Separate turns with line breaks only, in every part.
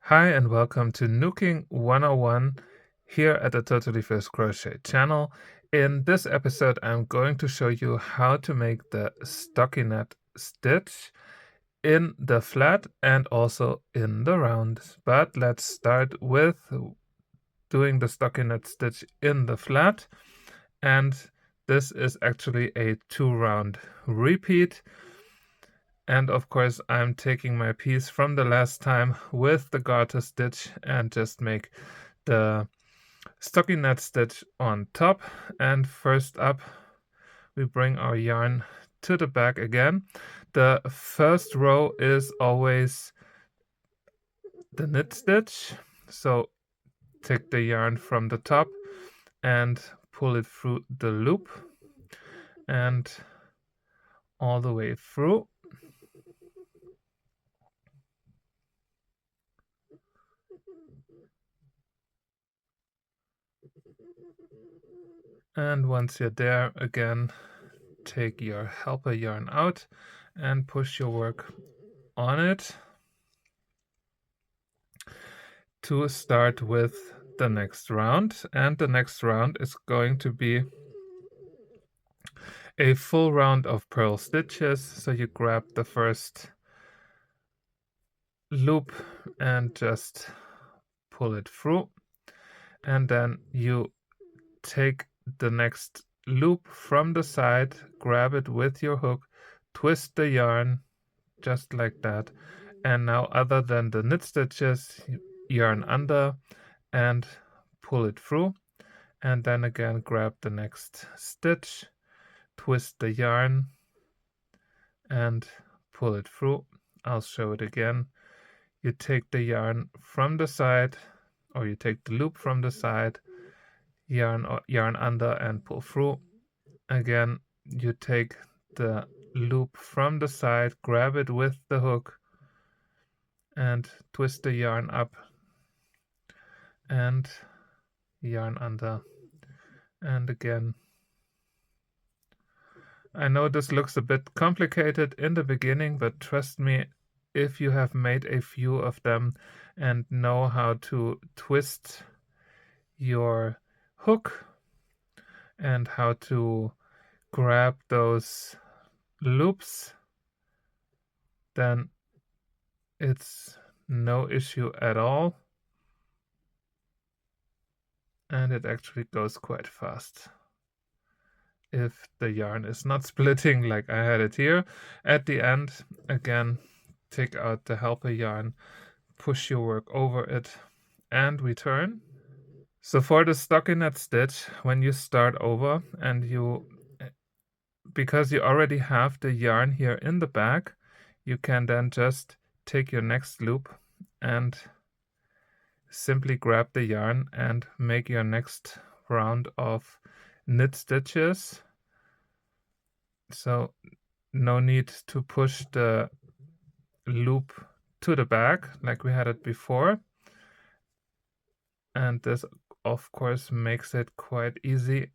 Hi and welcome to Knooking 101 here at the Totally First Crochet channel. In this episode I'm going to show you how to make the stockinette stitch in the flat and also in the round. But let's start with doing the stockinette stitch in the flat, and this is actually a 2-round repeat. And of course I'm taking my piece from the last time with the garter stitch and just make the stockinette stitch on top. And first up we bring our yarn to the back again. The first row is always the knit stitch, so take the yarn from the top and pull it through the loop and all the way through. And once you're there, again, take your helper yarn out and push your work on it to start with the next round. And the next round is going to be a full round of purl stitches. So you grab the first loop and just pull it through, and then you take the next loop from the side, grab it with your hook, twist the yarn just like that, and now other than the knit stitches, yarn under and pull it through, and then again grab the next stitch, twist the yarn and pull it through. I'll show it again. You take the yarn from the side, or you take the loop from the side, yarn under and pull through. Again, you take the loop from the side, grab it with the hook and twist the yarn up and yarn under, and again. I know this looks a bit complicated in the beginning, but trust me, if you have made a few of them and know how to twist your hook and how to grab those loops, then it's no issue at all, and it actually goes quite fast if the yarn is not splitting like I had it here. At the end, again, take out the helper yarn, push your work over it and return. So for the stockinette stitch, when you start over and because you already have the yarn here in the back, you can then just take your next loop and simply grab the yarn and make your next round of knit stitches. So no need to push the loop to the back like we had it before, and this of course makes it quite easy.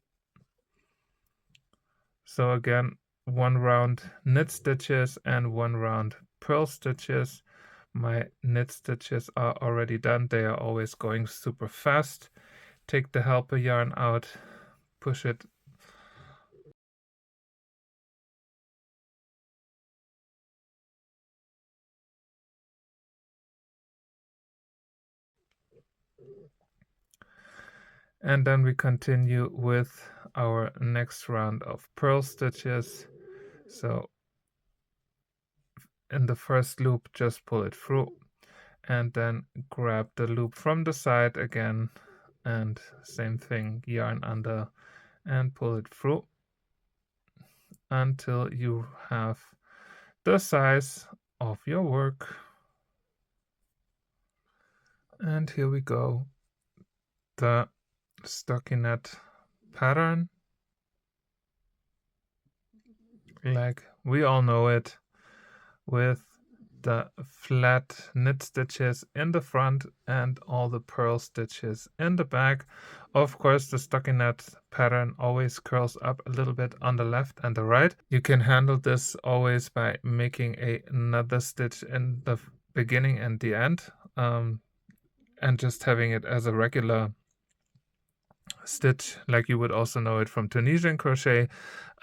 So again, 1 round knit stitches and 1 round purl stitches. My knit stitches are already done. They are always going super fast. Take the helper yarn out, push it and then we continue with our next round of purl stitches. So in the first loop, just pull it through and then grab the loop from the side again, and same thing, yarn under and pull it through until you have the size of your work. And here we go, the stockinette pattern, like we all know it, with the flat knit stitches in the front and all the purl stitches in the back. Of course, the stockinette pattern always curls up a little bit on the left and the right. You can handle this always by making another stitch in the beginning and the end. and just having it as a regular stitch, like you would also know it from Tunisian crochet.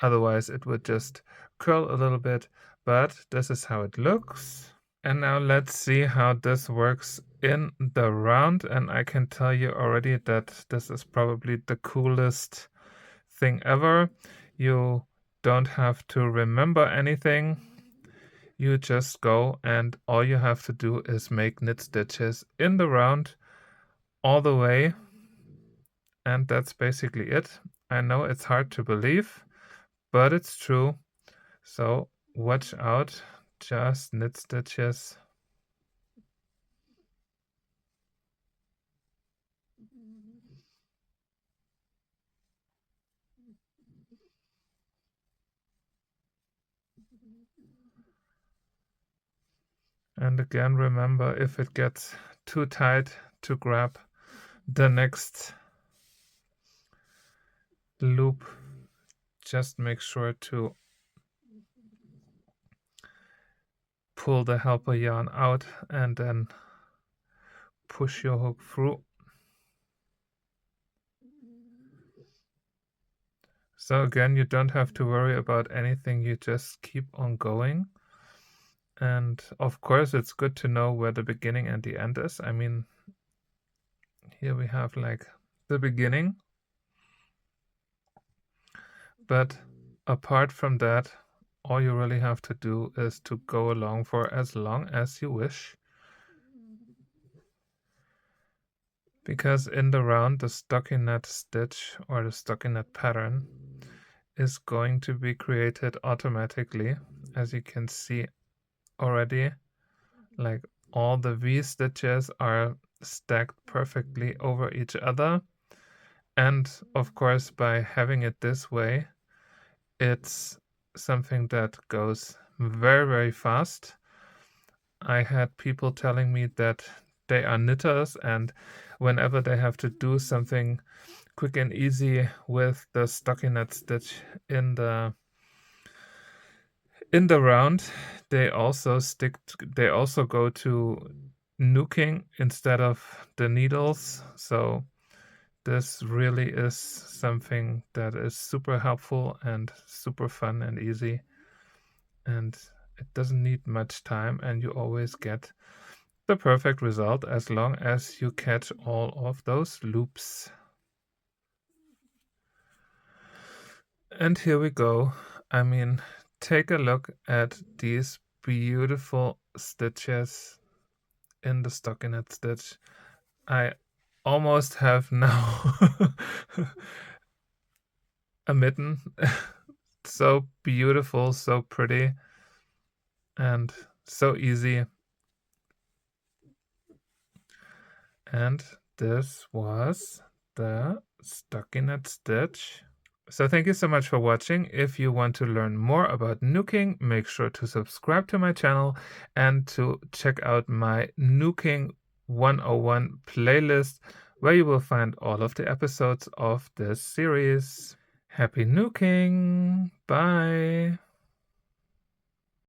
Otherwise it would just curl a little bit, but this is how it looks. And now let's see how this works in the round. And I can tell you already that this is probably the coolest thing ever. You don't have to remember anything. You just go, and all you have to do is make knit stitches in the round all the way. And that's basically it. I know it's hard to believe, but it's true. So watch out, just knit stitches. And again, remember, if it gets too tight, to grab the next loop. Just make sure to pull the helper yarn out and then push your hook through. So again, you don't have to worry about anything, you just keep on going. And of course, it's good to know where the beginning and the end is. I mean, here we have like the beginning. But apart from that, all you really have to do is to go along for as long as you wish. Because in the round, the stockinette stitch or the stockinette pattern is going to be created automatically, as you can see already. Like all the V stitches are stacked perfectly over each other. And of course, by having it this way, it's something that goes very, very fast. I had people telling me that they are knitters, and whenever they have to do something quick and easy with the stockinette stitch in the round, they also go to knooking instead of the needles. So this really is something that is super helpful and super fun and easy, and it doesn't need much time, and you always get the perfect result as long as you catch all of those loops. And here we go. I mean, take a look at these beautiful stitches in the stockinette stitch. I almost have now a mitten. So beautiful, so pretty, and so easy. And this was the stockinette stitch. So thank you so much for watching. If you want to learn more about knooking, make sure to subscribe to my channel and to check out my Knooking 101 playlist, where you will find all of the episodes of this series. Happy knooking! Bye!